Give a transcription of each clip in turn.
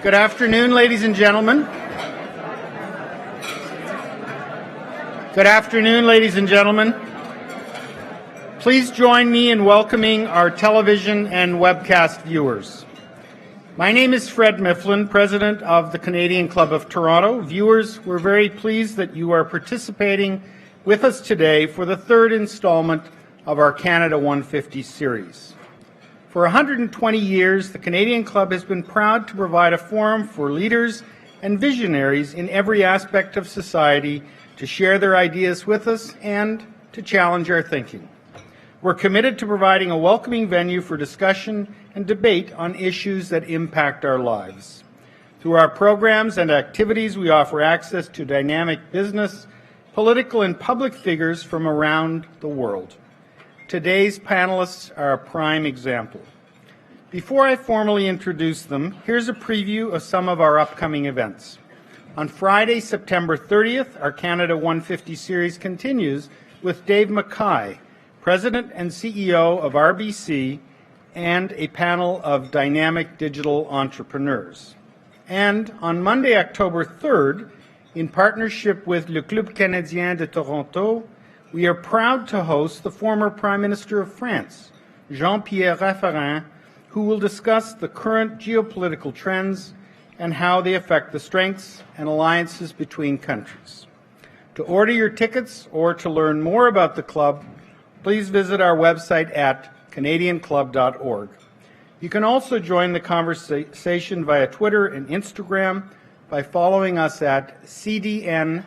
Good afternoon, ladies and gentlemen. Good afternoon, ladies and gentlemen. Please join me in welcoming our television and webcast viewers. My name is Fred Mifflin, President of the Canadian Club of Toronto. Viewers, we're very pleased that you are participating with us today for the third installment of our Canada 150 series. For 120 years, the Canadian Club has been proud to provide a forum for leaders and visionaries in every aspect of society to share their ideas with us and to challenge our thinking. We're committed to providing a welcoming venue for discussion and debate on issues that impact our lives. Through our programs and activities, we offer access to dynamic business, political, and public figures from around the world. Today's panelists are a prime example. Before I formally introduce them, here's a preview of some of our upcoming events. On Friday, September 30th, our Canada 150 series continues with Dave Mackay, President and CEO of RBC, and a panel of dynamic digital entrepreneurs. And on Monday, October 3rd, in partnership with Le Club Canadien de Toronto, we are proud to host the former Prime Minister of France, Jean-Pierre Raffarin, who will discuss the current geopolitical trends and how they affect the strengths and alliances between countries. To order your tickets or to learn more about the club, please visit our website at canadianclub.org. You can also join the conversation via Twitter and Instagram by following us at CDNCLUBTO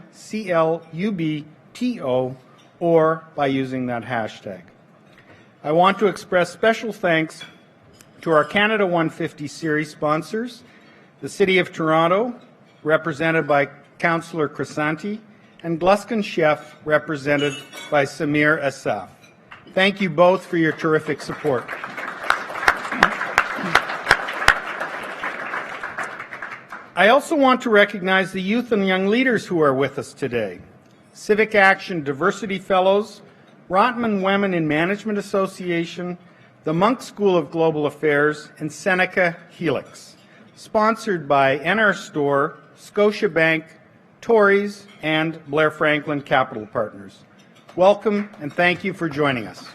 or by using that hashtag. I want to express special thanks to our Canada 150 series sponsors, the City of Toronto, represented by Councillor Crisanti, and Gluskin Chef, represented by Samir Asaf. Thank you both for your terrific support. I also want to recognize the youth and young leaders who are with us today. Civic Action Diversity Fellows, Rotman Women in Management Association, the Monk School of Global Affairs, and Seneca Helix, sponsored by NR Store, Scotiabank, Tories, and Blair Franklin Capital Partners. Welcome and thank you for joining us.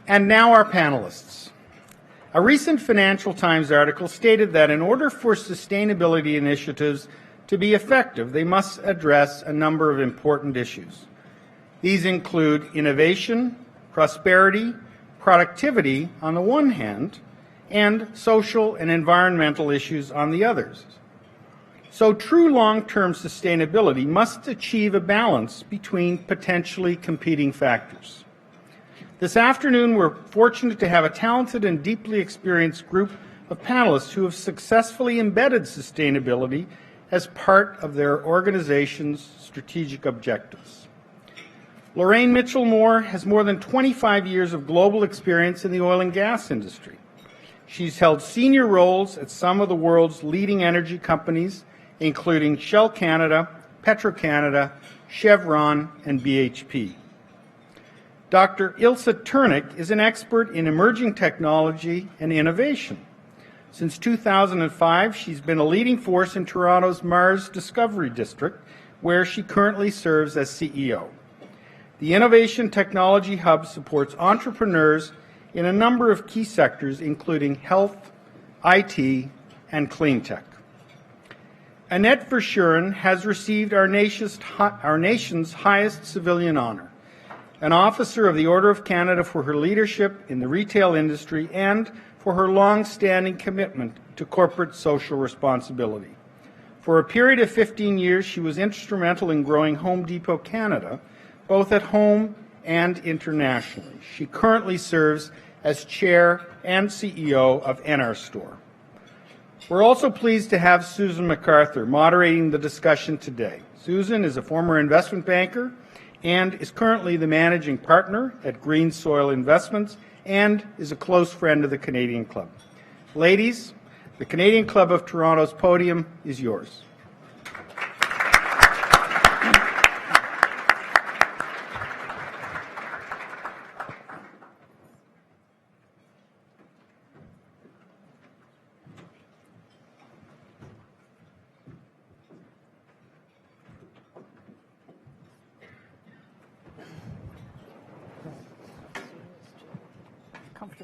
And now our panelists. A recent Financial Times article stated that in order for sustainability initiatives to be effective, they must address a number of important issues. These include innovation, prosperity, productivity on the one hand, and social and environmental issues on the others. So true long-term sustainability must achieve a balance between potentially competing factors. This afternoon, we're fortunate to have a talented and deeply experienced group of panelists who have successfully embedded sustainability as part of their organization's strategic objectives. Lorraine Mitchelmore has more than 25 years of global experience in the oil and gas industry. She's held senior roles at some of the world's leading energy companies, including Shell Canada, Petro-Canada, Chevron, and BHP. Dr. Ilse Treurnicht is an expert in emerging technology and innovation. Since 2005, she's been a leading force in Toronto's Mars Discovery District, where she currently serves as CEO. The Innovation Technology Hub supports entrepreneurs in a number of key sectors, including health, IT, and clean tech. Annette Verschuren has received our nation's highest civilian honor, an Officer of the Order of Canada, for her leadership in the retail industry and for her long-standing commitment to corporate social responsibility. For a period of 15 years, she was instrumental in growing Home Depot Canada, both at home and internationally. She currently serves as Chair and CEO of NR Store. We're also pleased to have Susan McArthur moderating the discussion today. Susan is a former investment banker and is currently the managing partner at Green Soil Investments and is a close friend of the Canadian Club. Ladies, the Canadian Club of Toronto's podium is yours.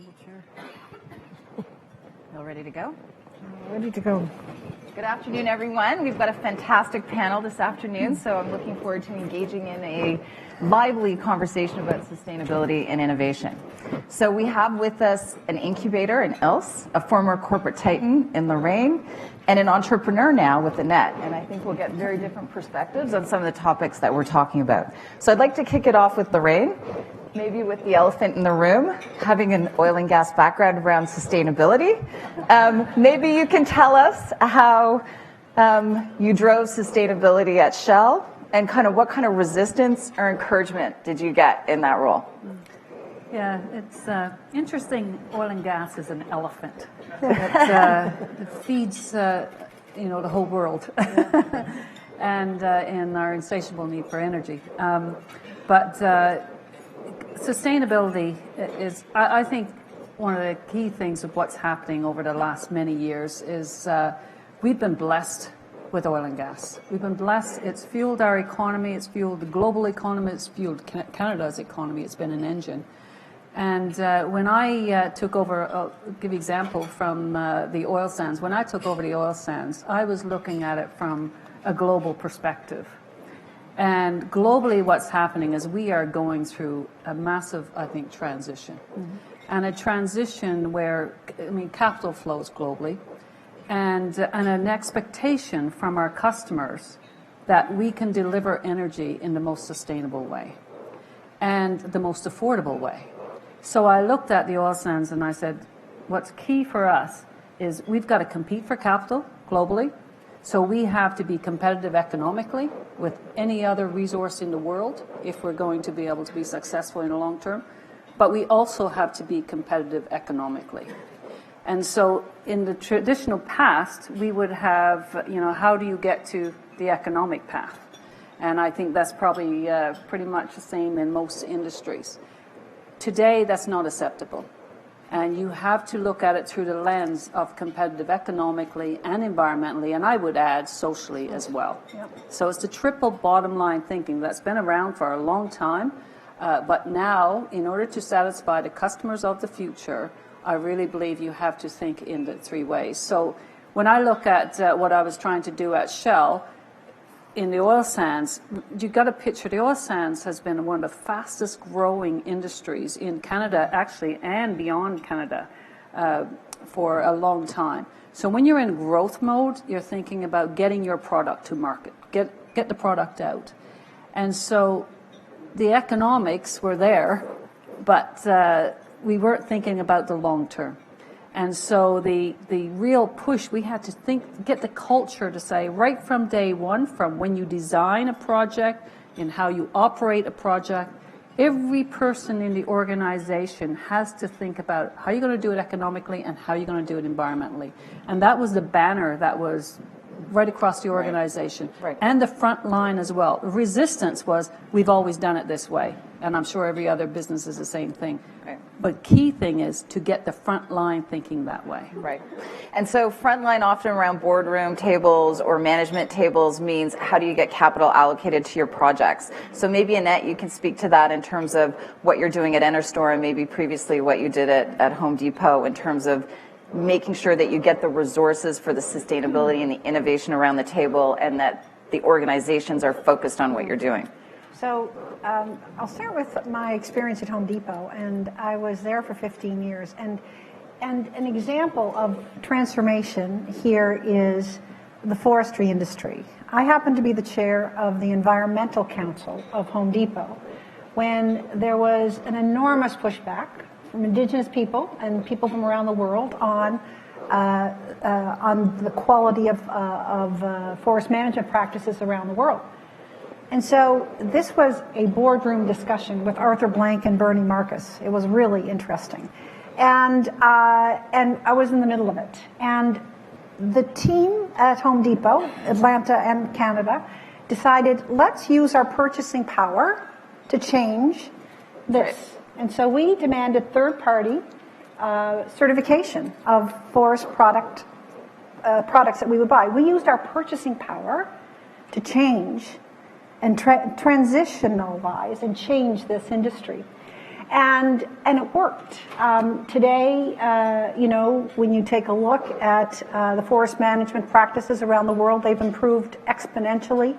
comfortable chair. All ready to go? Ready to go. Good afternoon, everyone. We've got a fantastic panel this afternoon, so I'm looking forward to engaging in a lively conversation about sustainability and innovation. So we have with us an incubator in Ilse, a former corporate titan in Lorraine, and an entrepreneur now with Annette. And I think we'll get very different perspectives on some of the topics that we're talking about. So I'd like to kick it off with Lorraine, maybe with the elephant in the room, having an oil and gas background around sustainability. Maybe you can tell us how you drove sustainability at Shell and kind of what kind of resistance or encouragement did you get in that role? Yeah, it's interesting. Oil and gas is an elephant. It feeds, the whole world, and in our insatiable need for energy. But sustainability is, I think, one of the key things of what's happening over the last many years is we've been blessed with oil and gas. We've been blessed. It's fueled our economy. It's fueled the global economy. It's fueled Canada's economy. It's been an engine. And when I took over, I'll give you an example from the oil sands. When I took over the oil sands, I was looking at it from a global perspective. And globally, what's happening is we are going through a massive, I think, transition. Mm-hmm. And a transition where, capital flows globally, and an expectation from our customers that we can deliver energy in the most sustainable way and the most affordable way. So I looked at the oil sands and I said, what's key for us is we've got to compete for capital globally. So we have to be competitive economically with any other resource in the world if we're going to be able to be successful in the long term. But we also have to be competitive economically. And so in the traditional past, we would have, how do you get to the economic path? And I think that's probably pretty much the same in most industries. Today, that's not acceptable. And you have to look at it through the lens of competitive economically and environmentally, and I would add socially as well. Yep. So it's the triple bottom line thinking that's been around for a long time, but now, in order to satisfy the customers of the future, I really believe you have to think in the three ways. So when I look at what I was trying to do at Shell, in the oil sands, you've got to picture the oil sands has been one of the fastest growing industries in Canada, actually, and beyond Canada for a long time. So when you're in growth mode, you're thinking about getting your product to market, get the product out. And so the economics were there, but we weren't thinking about the long term. And so the real push, we had to get the culture to say right from day one, from when you design a project and how you operate a project, every person in the organization has to think about how you're going to do it economically and how you're going to do it environmentally. And that was the banner that was right across the organization. Right. And the front line as well. The resistance was, we've always done it this way. And I'm sure every other business is the same thing. Right. But key thing is to get the front line thinking that way. Right. And so front line often around boardroom tables or management tables means how do you get capital allocated to your projects? So maybe Annette, you can speak to that in terms of what you're doing at Enerstore and maybe previously what you did at Home Depot in terms of making sure that you get the resources for the sustainability and the innovation around the table and that the organizations are focused on what you're doing. So I'll start with my experience at Home Depot, and I was there for 15 years. And an example of transformation here is the forestry industry. I happen to be the chair of the Environmental Council of Home Depot when there was an enormous pushback from Indigenous people and people from around the world on the quality of forest management practices around the world. And so this was a boardroom discussion with Arthur Blank and Bernie Marcus. It was really interesting. And I was in the middle of it. And the team at Home Depot, Atlanta and Canada, decided, let's use our purchasing power to change this. Right. And so we demanded third-party certification of forest products that we would buy. We used our purchasing power to change and transitionalize and change this industry. And it worked. Today, when you take a look at the forest management practices around the world, they've improved exponentially.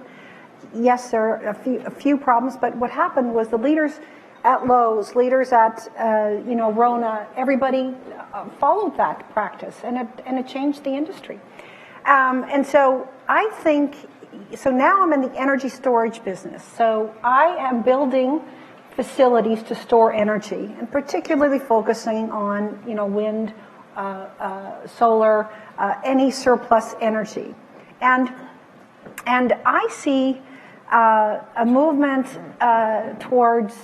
Yes, there are a few problems, but what happened was the leaders at Lowe's, leaders at Rona, everybody followed that practice, and it changed the industry. And so I think, so now I'm in the energy storage business. So I am building facilities to store energy, and particularly focusing on wind, solar, any surplus energy, and I see a movement towards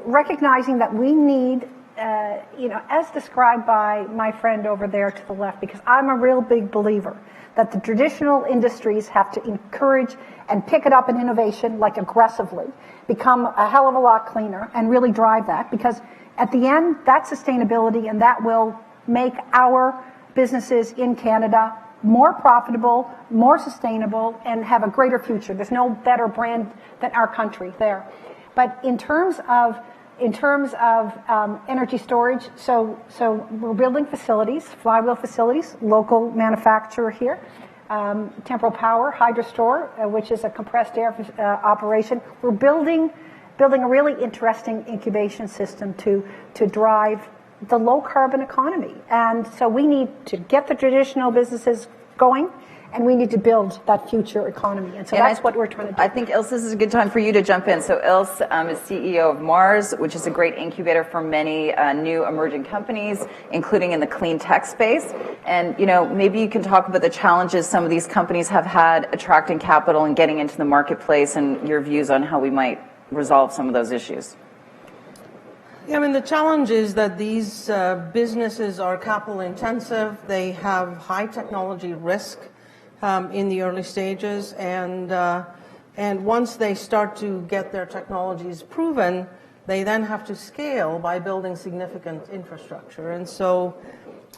recognizing that we need as described by my friend over there to the left, because I'm a real big believer that the traditional industries have to encourage and pick it up in innovation, like aggressively, become a hell of a lot cleaner and really drive that, because at the end, that's sustainability, and that will make our businesses in Canada more profitable, more sustainable, and have a greater future. There's no better brand than our country there. But in terms of energy storage, so we're building facilities, flywheel facilities, local manufacturer here, Temporal Power, Hydrostore, which is a compressed air operation. We're building a really interesting incubation system to drive the low carbon economy. And so we need to get the traditional businesses going, and we need to build that future economy. And so that's what we're trying to do. I think, Ilse, this is a good time for you to jump in. So Ilse is CEO of Mars, which is a great incubator for many new emerging companies, including in the clean tech space. And, maybe you can talk about the challenges some of these companies have had attracting capital and getting into the marketplace, and your views on how we might resolve some of those issues. Yeah, the challenge is that these businesses are capital intensive. They have high technology risk in the early stages, and once they start to get their technologies proven, they then have to scale by building significant infrastructure. And so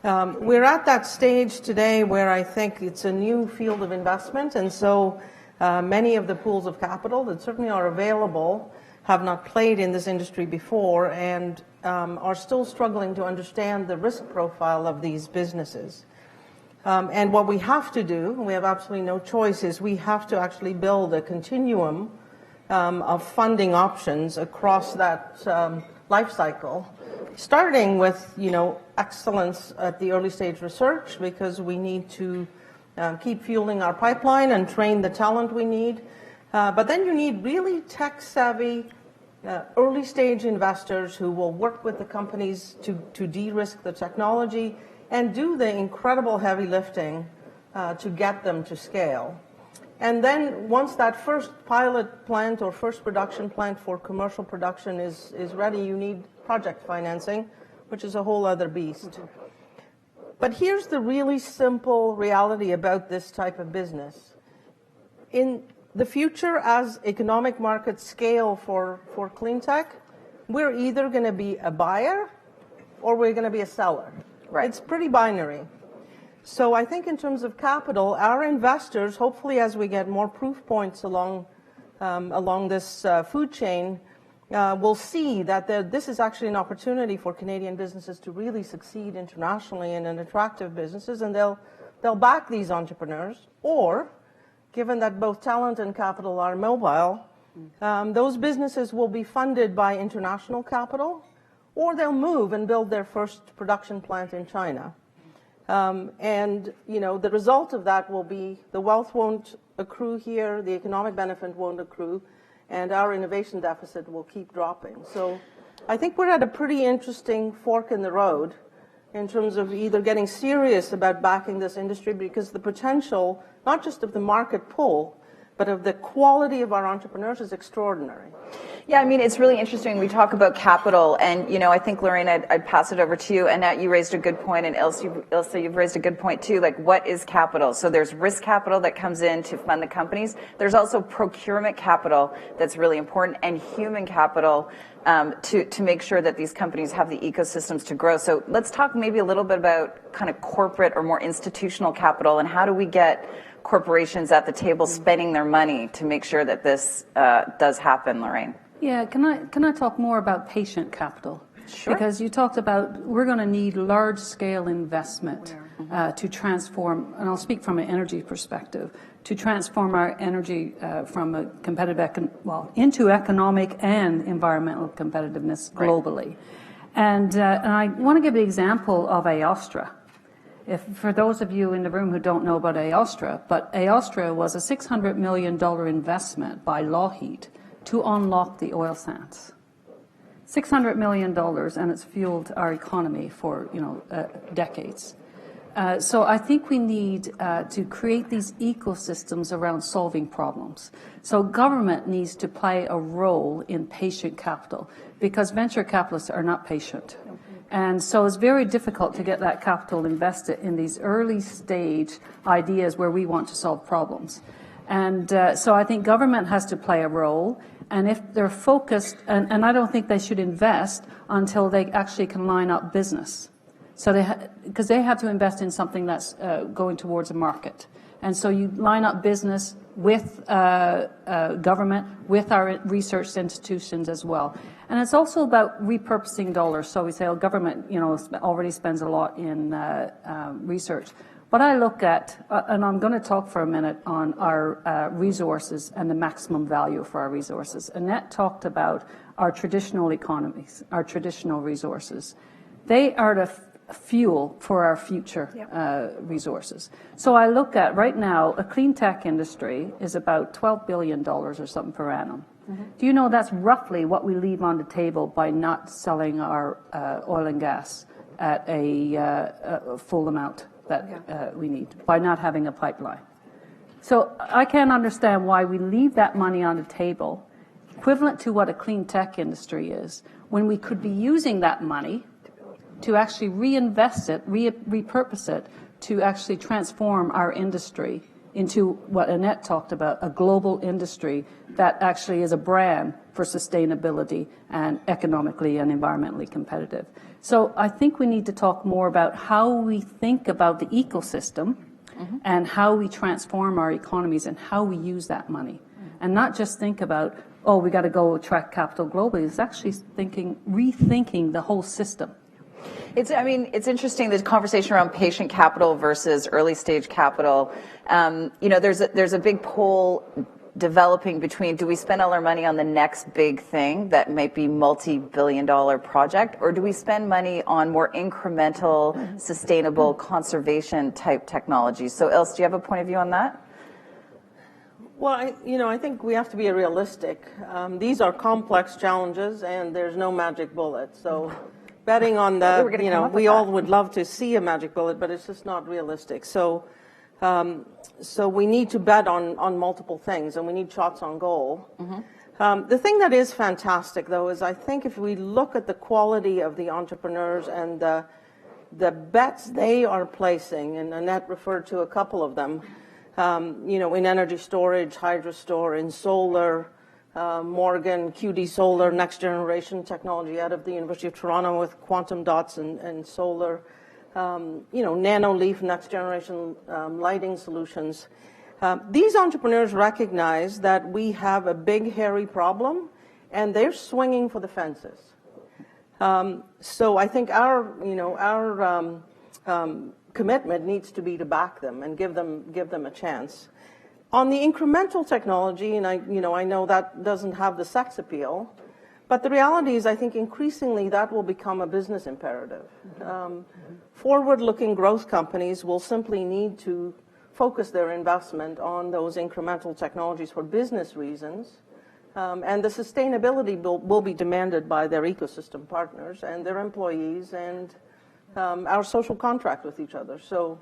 we're at that stage today where I think it's a new field of investment, and so many of the pools of capital that certainly are available have not played in this industry before, and are still struggling to understand the risk profile of these businesses. And what we have to do, we have absolutely no choice, is we have to actually build a continuum of funding options across that life cycle, starting with excellence at the early stage research, because we need to keep fueling our pipeline and train the talent we need. But then you need really tech-savvy, early-stage investors who will work with the companies to de-risk the technology and do the incredible heavy lifting to get them to scale. And then once that first pilot plant or first production plant for commercial production is ready, you need project financing, which is a whole other beast. But here's the really simple reality about this type of business. In the future, as economic markets scale for clean tech, we're either going to be a buyer or we're going to be a seller. Right. It's pretty binary. So I think in terms of capital, our investors, hopefully as we get more proof points along this food chain, will see that this is actually an opportunity for Canadian businesses to really succeed internationally and in attractive businesses, and they'll back these entrepreneurs. Or, given that both talent and capital are mobile, those businesses will be funded by international capital, or they'll move and build their first production plant in China. And the result of that will be the wealth won't accrue here, the economic benefit won't accrue, and our innovation deficit will keep dropping. So I think we're at a pretty interesting fork in the road in terms of either getting serious about backing this industry, because the potential, not just of the market pull, but of the quality of our entrepreneurs is extraordinary. Yeah, it's really interesting. We talk about capital, and, I think, Lorraine, I'd pass it over to you. Annette, you raised a good point, and Ilse, you've raised a good point, too. Like, what is capital? So there's risk capital that comes in to fund the companies. There's also procurement capital that's really important, and human capital to make sure that these companies have the ecosystems to grow. So let's talk maybe a little bit about kind of corporate or more institutional capital, and how do we get corporations at the table spending their money to make sure that this does happen, Lorraine? Yeah, can I talk more about patient capital? Sure. Because you talked about we're going to need large-scale investment to transform, and I'll speak from an energy perspective, to transform our energy from a competitive, into economic and environmental competitiveness globally. And I want to give the example of Aostra. For those of you in the room who don't know about Aostra, but Aostra was a $600 million investment by Lockheed to unlock the oil sands. $600 million, and it's fueled our economy for decades. So I think we need to create these ecosystems around solving problems. So government needs to play a role in patient capital because venture capitalists are not patient. And so it's very difficult to get that capital invested in these early stage ideas where we want to solve problems. And so I think government has to play a role. And if they're focused, and I don't think they should invest until they actually can line up business. So because they have to invest in something that's going towards a market. And so you line up business with government, with our research institutions as well. And it's also about repurposing dollars. So we say, government, already spends a lot in research. What I look at, and I'm going to talk for a minute on our resources and the maximum value for our resources. Annette talked about our traditional economies, our traditional resources. They are the fuel for our future resources. So I look at, right now, a clean tech industry is about $12 billion or something per annum. Do you know that's roughly what we leave on the table by not selling our oil and gas at a full amount that we need, by not having a pipeline? So I can't understand why we leave that money on the table, equivalent to what a clean tech industry is, when we could be using that money to actually reinvest it, repurpose it, to actually transform our industry into what Annette talked about, a global industry that actually is a brand for sustainability and economically and environmentally competitive. So I think we need to talk more about how we think about the ecosystem and how we transform our economies and how we use that money. And not just think about, we got to go attract capital globally. It's actually rethinking the whole system. It's interesting, the conversation around patient capital versus early stage capital. There's a big poll developing between, do we spend all our money on the next big thing that might be multi-billion-dollar project, or do we spend money on more incremental, sustainable conservation type technologies? So Ilse, do you have a point of view on that? Well, I think we have to be realistic. These are complex challenges, and there's no magic bullet. So betting on we all would love to see a magic bullet, but it's just not realistic. So we need to bet on multiple things, and we need shots on goal. The thing that is fantastic, though, is I think if we look at the quality of the entrepreneurs and the bets they are placing, and Annette referred to a couple of them, in energy storage, hydrostore, in solar, Morgan, QD Solar, next generation technology out of the University of Toronto with quantum dots and solar, NanoLeaf, next generation lighting solutions. These entrepreneurs recognize that we have a big, hairy problem, and they're swinging for the fences. So I think our commitment needs to be to back them and give them a chance. On the incremental technology, and I know that doesn't have the sex appeal, but the reality is I think increasingly that will become a business imperative. Forward-looking growth companies will simply need to focus their investment on those incremental technologies for business reasons, and the sustainability will be demanded by their ecosystem partners and their employees and our social contract with each other. So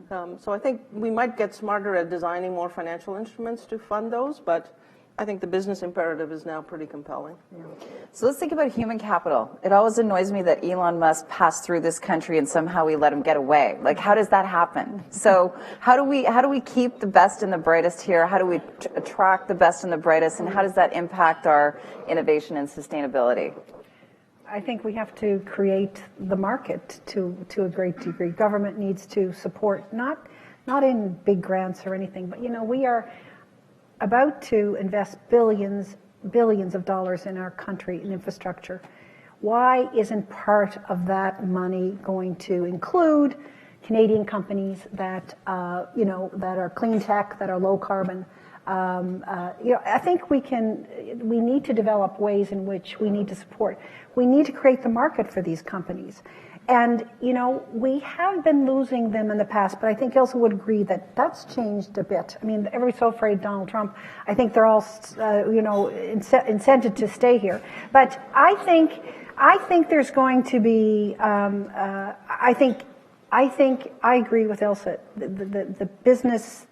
I think we might get smarter at designing more financial instruments to fund those, but I think the business imperative is now pretty compelling. So let's think about human capital. It always annoys me that Elon Musk passed through this country and somehow we let him get away. Like, how does that happen? So how do we keep the best and the brightest here? How do we attract the best and the brightest? And how does that impact our innovation and sustainability? I think we have to create the market to a great degree. Government needs to support, not in big grants or anything, but we are about to invest billions billions of dollars in our country in infrastructure. Why isn't part of that money going to include Canadian companies that, that are clean tech, that are low carbon? I think we need to develop ways in which we need to support. We need to create the market for these companies. And, we have been losing them in the past, but I think Ilse would agree that that's changed a bit. I mean, everybody's so afraid of Donald Trump. I think they're all, incented to stay here. But I think there's going to be, I agree with Ilse. The business,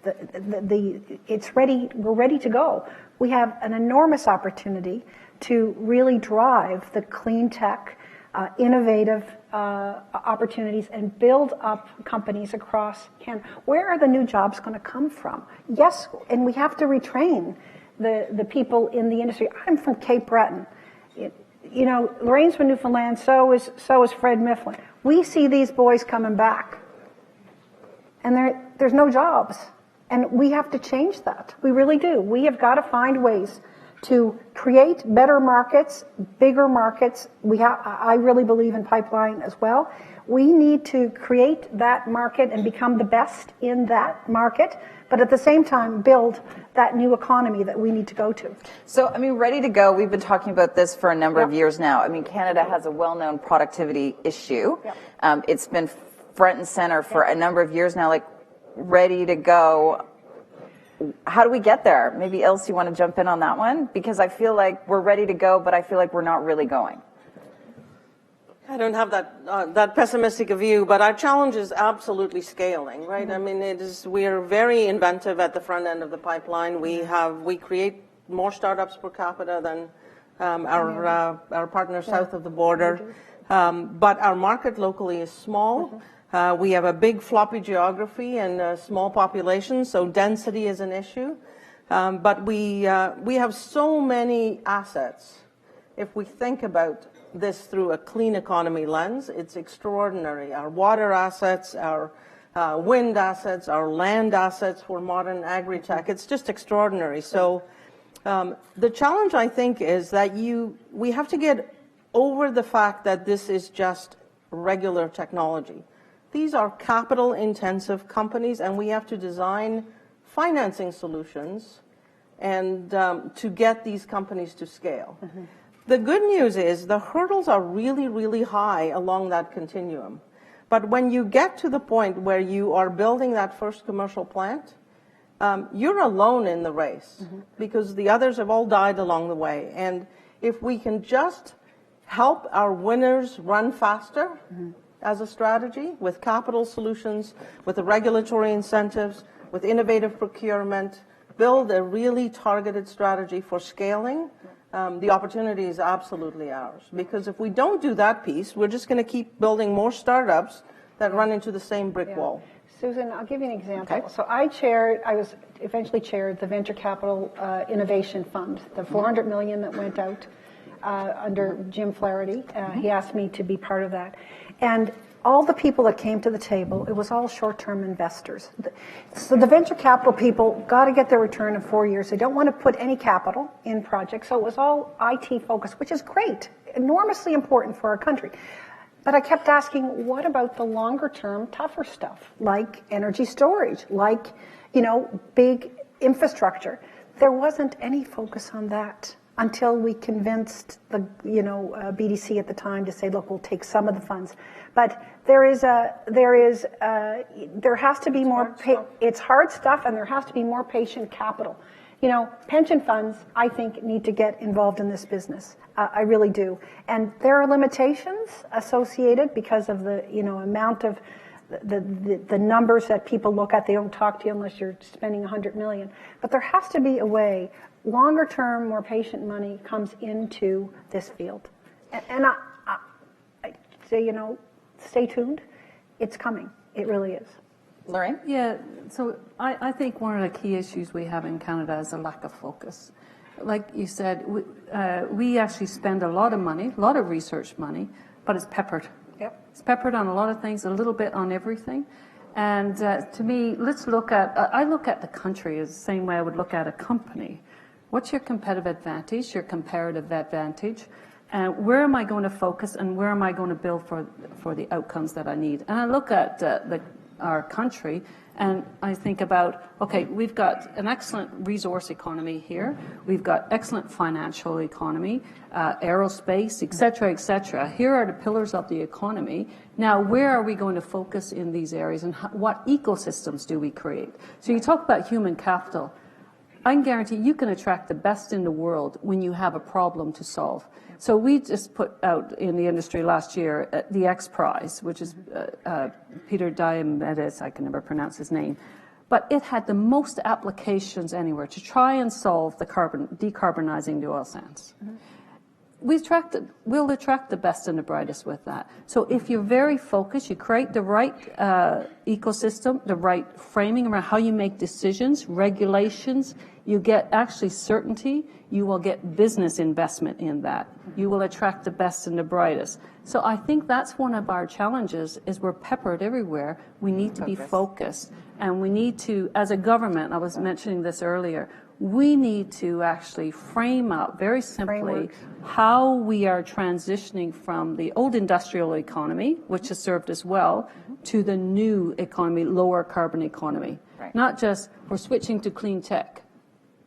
it's ready. We're ready to go. We have an enormous opportunity to really drive the clean tech, innovative opportunities and build up companies across Canada. Where are the new jobs going to come from? Yes, and we have to retrain the people in the industry. I'm from Cape Breton. Lorraine's from Newfoundland, so is Fred Mifflin. We see these boys coming back, and there's no jobs, and we have to change that. We really do. We have got to find ways to create better markets, bigger markets. I really believe in pipeline as well. We need to create that market and become the best in that market, but at the same time build that new economy that we need to go to. So, ready to go, we've been talking about this for a number of years now. Canada has a well-known productivity issue. Yep. It's been front and center for a number of years now, ready to go. How do we get there? Maybe Ilse, you want to jump in on that one? Because I feel like we're ready to go, but I feel like we're not really going. I don't have that pessimistic a view, but our challenge is absolutely scaling, right? Mm-hmm. We are very inventive at the front end of the pipeline. We create more startups per capita than our partners south of the border. But our market locally is small. Mm-hmm. We have a big floppy geography and a small population, so density is an issue. But we have so many assets. If we think about this through a clean economy lens, it's extraordinary. Our water assets, our wind assets, our land assets for modern agri-tech, it's just extraordinary. So the challenge, I think, is that we have to get over the fact that this is just regular technology. These are capital-intensive companies, and we have to design financing solutions and to get these companies to scale. Mm-hmm. The good news is the hurdles are really, really high along that continuum. But when you get to the point where you are building that first commercial plant, you're alone in the race. Mm-hmm. Because the others have all died along the way. And if we can just help our winners run faster, mm-hmm. as a strategy, with capital solutions, with the regulatory incentives, with innovative procurement, build a really targeted strategy for scaling, the opportunity is absolutely ours. Because if we don't do that piece, we're just going to keep building more startups that run into the same brick wall. Susan, I'll give you an example. Okay. So I eventually chaired the Venture Capital Innovation Fund, the $400 million that went out under Jim Flaherty. He asked me to be part of that. And all the people that came to the table, it was all short-term investors. So the venture capital people got to get their return in 4 years. They don't want to put any capital in projects. So it was all IT focused, which is great, enormously important for our country. But I kept asking, what about the longer-term, tougher stuff, like energy storage, like, big infrastructure? There wasn't any focus on that until we convinced the BDC at the time to say, look, we'll take some of the funds. But there has to be more. It's hard stuff, and there has to be more patient capital. Pension funds, I think, need to get involved in this business. I really do, and there are limitations associated because of the amount of the numbers that people look at. They don't talk to you unless you're spending $100 million. But there has to be a way. Longer term, more patient money comes into this field, and I say, stay tuned. It's coming. It really is. Lorraine? Yeah, so I think one of the key issues we have in Canada is a lack of focus. Like you said, we actually spend a lot of money, a lot of research money, but it's peppered. Yep. It's peppered on a lot of things, a little bit on everything. And to me, I look at the country as the same way I would look at a company, What's your competitive advantage, your comparative advantage? And where am I going to focus and where am I going to build for the outcomes that I need? And I look at our country and I think about, okay, we've got an excellent resource economy here. We've got excellent financial economy, aerospace, et cetera, et cetera. Here are the pillars of the economy. Now, where are we going to focus in these areas and what ecosystems do we create? So you talk about human capital. I can guarantee you can attract the best in the world when you have a problem to solve. So we just put out in the industry last year the X Prize, which is Peter Diomedes, I can never pronounce his name, but it had the most applications anywhere to try and solve the decarbonizing the oil sands. We'll attract the best and the brightest with that. So if you're very focused, you create the right ecosystem, the right framing around how you make decisions, regulations, you get actually certainty, you will get business investment in that. You will attract the best and the brightest. So I think that's one of our challenges is we're peppered everywhere. We need to be focused. And we need to, as a government, I was mentioning this earlier, we need to actually frame up very simply how we are transitioning from the old industrial economy, which has served us well, to the new economy, lower carbon economy. Right. Not just we're switching to clean tech.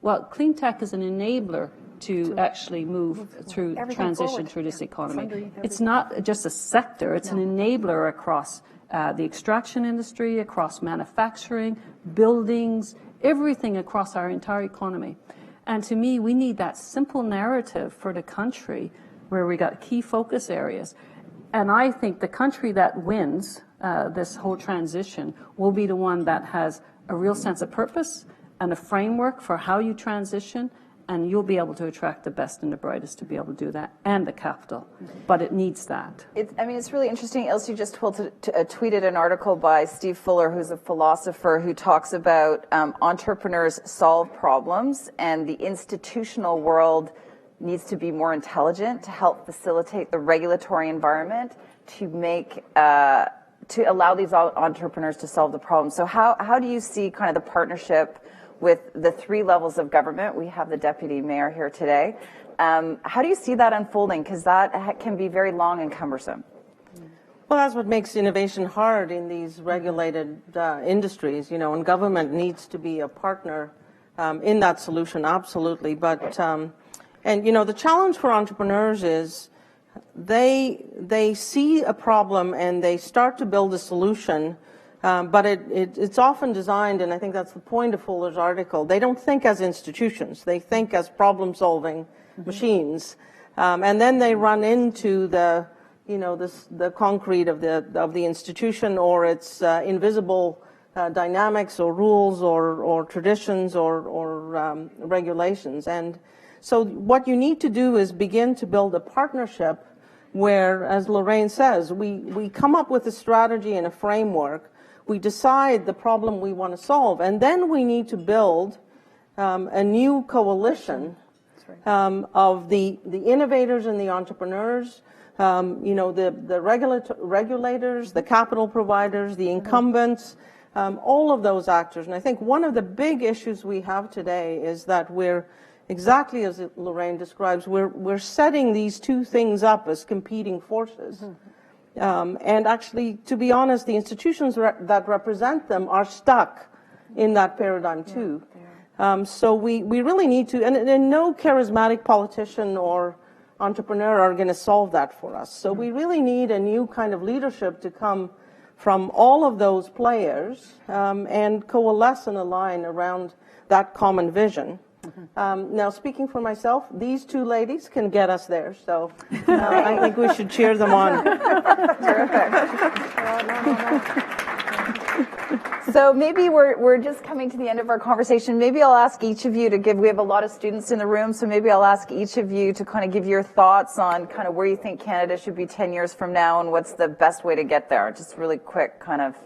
Well, clean tech is an enabler to actually move through, transition forward. through this economy. underneath It's not just a sector, it's an enabler across the extraction industry, across manufacturing, buildings, everything across our entire economy. And to me, we need that simple narrative for the country where we got key focus areas. And I think the country that wins this whole transition will be the one that has a real sense of purpose and a framework for how you transition, and you'll be able to attract the best and the brightest to be able to do that, and the capital. But it needs that. It's really interesting. Ilse, you just tweeted an article by Steve Fuller, who's a philosopher, who talks about entrepreneurs solve problems, and the institutional world needs to be more intelligent to help facilitate the regulatory environment to make to allow these entrepreneurs to solve the problem. So how do you see kind of the partnership with the three levels of government? We have the deputy mayor here today. How do you see that unfolding? Because that can be very long and cumbersome. Well, that's what makes innovation hard in these regulated industries, and government needs to be a partner in that solution, absolutely. But, and the challenge for entrepreneurs is they see a problem and they start to build a solution. But it's often designed, and I think that's the point of Fuller's article, they don't think as institutions. They think as problem-solving machines. And then they run into the concrete of the institution or its invisible dynamics or rules or traditions or regulations. And so what you need to do is begin to build a partnership where, as Lorraine says, we come up with a strategy and a framework. We decide the problem we want to solve, and then we need to build a new coalition of the innovators and the entrepreneurs, the regulators, the capital providers, the incumbents, all of those actors. And I think one of the big issues we have today is that we're, exactly as Lorraine describes, we're setting these two things up as competing forces. And actually, to be honest, the institutions that represent them are stuck in that paradigm too. So we really need to, and no charismatic politician or entrepreneur are going to solve that for us. So we really need a new kind of leadership to come from all of those players and coalesce and align around that common vision. Now, speaking for myself, these two ladies can get us there, so I think we should cheer them on. So maybe we're just coming to the end of our conversation. Maybe I'll ask each of you to give, we have a lot of students in the room, so maybe I'll ask each of you to kind of give your thoughts on kind of where you think Canada should be 10 years from now and what's the best way to get there. Just really quick kind of.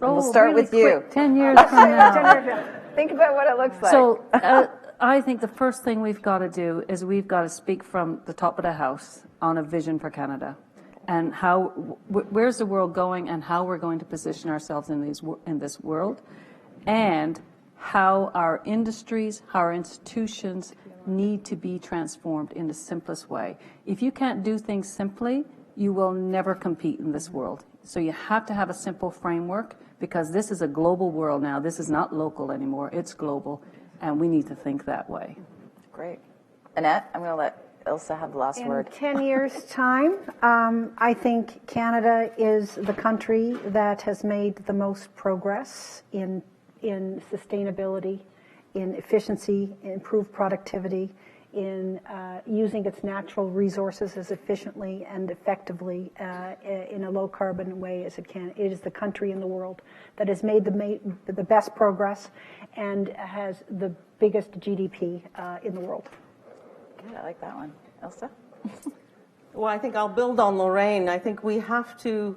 We'll start really with you. Quick, 10 years from now. Think about what it looks like. So I think the first thing we've got to do is we've got to speak from the top of the house on a vision for Canada and where's the world going and how we're going to position ourselves in this world. And how our industries, how our institutions need to be transformed in the simplest way. If you can't do things simply, you will never compete in this world. So you have to have a simple framework, because this is a global world now. This is not local anymore. It's global, and we need to think that way. Great. Annette, I'm going to let Ilse have the last word. In 10 years' time, I think Canada is the country that has made the most progress in sustainability, in efficiency, improved productivity, in using its natural resources as efficiently and effectively in a low-carbon way as it can. It is the country in the world that has made the best progress and has the biggest GDP in the world. Good, I like that one. Ilse? Well, I think I'll build on Lorraine. I think we have to,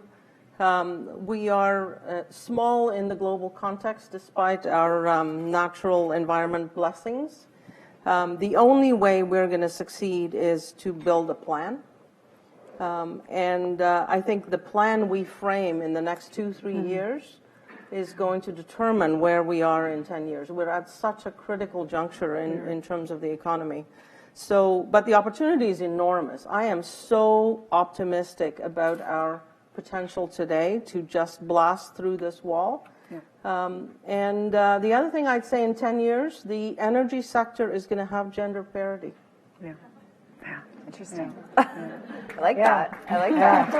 we are small in the global context despite our natural environment blessings. The only way we're going to succeed is to build a plan. And I think the plan we frame in the next 2-3 years is going to determine where we are in 10 years. We're at such a critical juncture in terms of the economy. So, but the opportunity is enormous. I am so optimistic about our potential today to just blast through this wall. And the other thing I'd say in 10 years, the energy sector is going to have gender parity. Yeah. Interesting. I like that. I like that.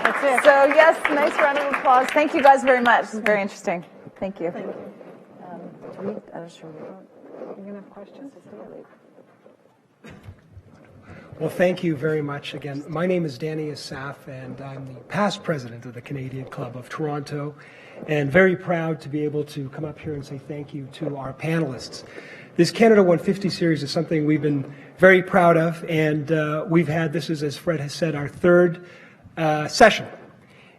That's it. So, yes, nice round of applause. Thank you guys very much. This is very interesting. Thank you. Thank you. I'm sure You're going to have questions? Well, thank you very much again. My name is Danny Asaf, and I'm the past president of the Canadian Club of Toronto, and very proud to be able to come up here and say thank you to our panelists. This Canada 150 series is something we've been very proud of, and we've had, this is, as Fred has said, our third session.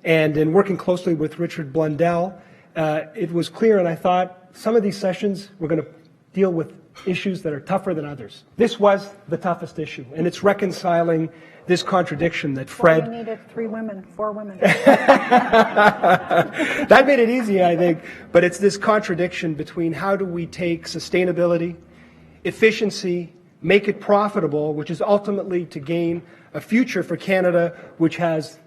And in working closely with Richard Blundell, it was clear, and I thought some of these sessions we're going to deal with issues that are tougher than others. This was the toughest issue, and it's reconciling this contradiction that Fred... Well, you needed 4 women. That made it easy, I think. But it's this contradiction between how do we take sustainability, efficiency, make it profitable, which is ultimately to gain a future for Canada which has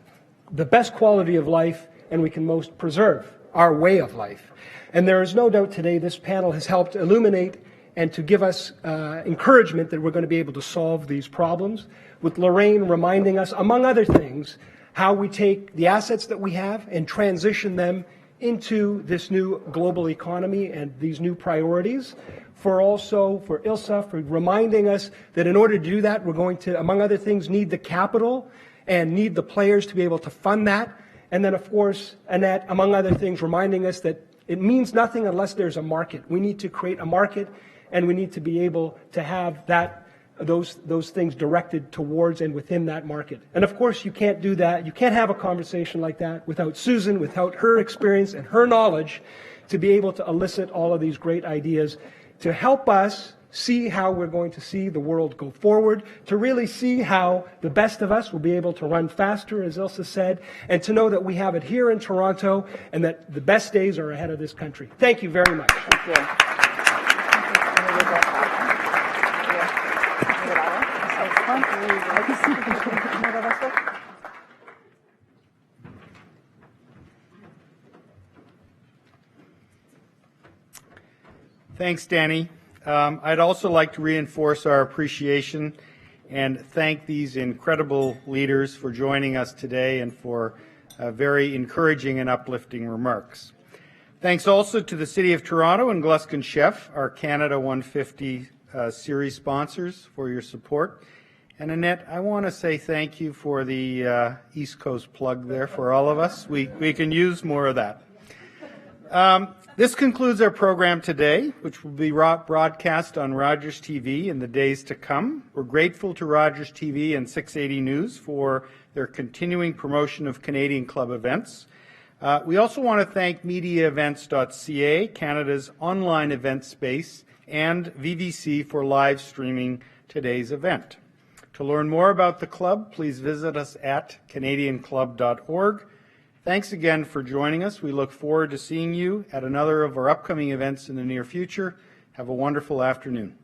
the best quality of life and we can most preserve our way of life. And there is no doubt today this panel has helped illuminate and to give us encouragement that we're going to be able to solve these problems, with Lorraine reminding us, among other things, how we take the assets that we have and transition them into this new global economy and these new priorities. For Ilse, for reminding us that in order to do that, we're going to, among other things, need the capital and need the players to be able to fund that. And then, of course, Annette, among other things, reminding us that it means nothing unless there's a market. We need to create a market, and we need to be able to have that, those things directed towards and within that market. And of course, you can't do that. You can't have a conversation like that without Susan, without her experience and her knowledge to be able to elicit all of these great ideas to help us see how we're going to see the world go forward, to really see how the best of us will be able to run faster, as Ilse said, and to know that we have it here in Toronto and that the best days are ahead of this country. Thank you very much. Thank you. Thanks, Danny. I'd also like to reinforce our appreciation and thank these incredible leaders for joining us today and for very encouraging and uplifting remarks. Thanks also to the City of Toronto and Gluskin Sheff, our Canada 150 series sponsors, for your support. And Annette, I want to say thank you for the East Coast plug there for all of us. We can use more of that. This concludes our program today, which will be broadcast on Rogers TV in the days to come. We're grateful to Rogers TV and 680 News for their continuing promotion of Canadian Club events. We also want to thank MediaEvents.ca, Canada's online event space, and VVC for live streaming today's event. To learn more about the club, please visit us at canadianclub.org. Thanks again for joining us. We look forward to seeing you at another of our upcoming events in the near future. Have a wonderful afternoon.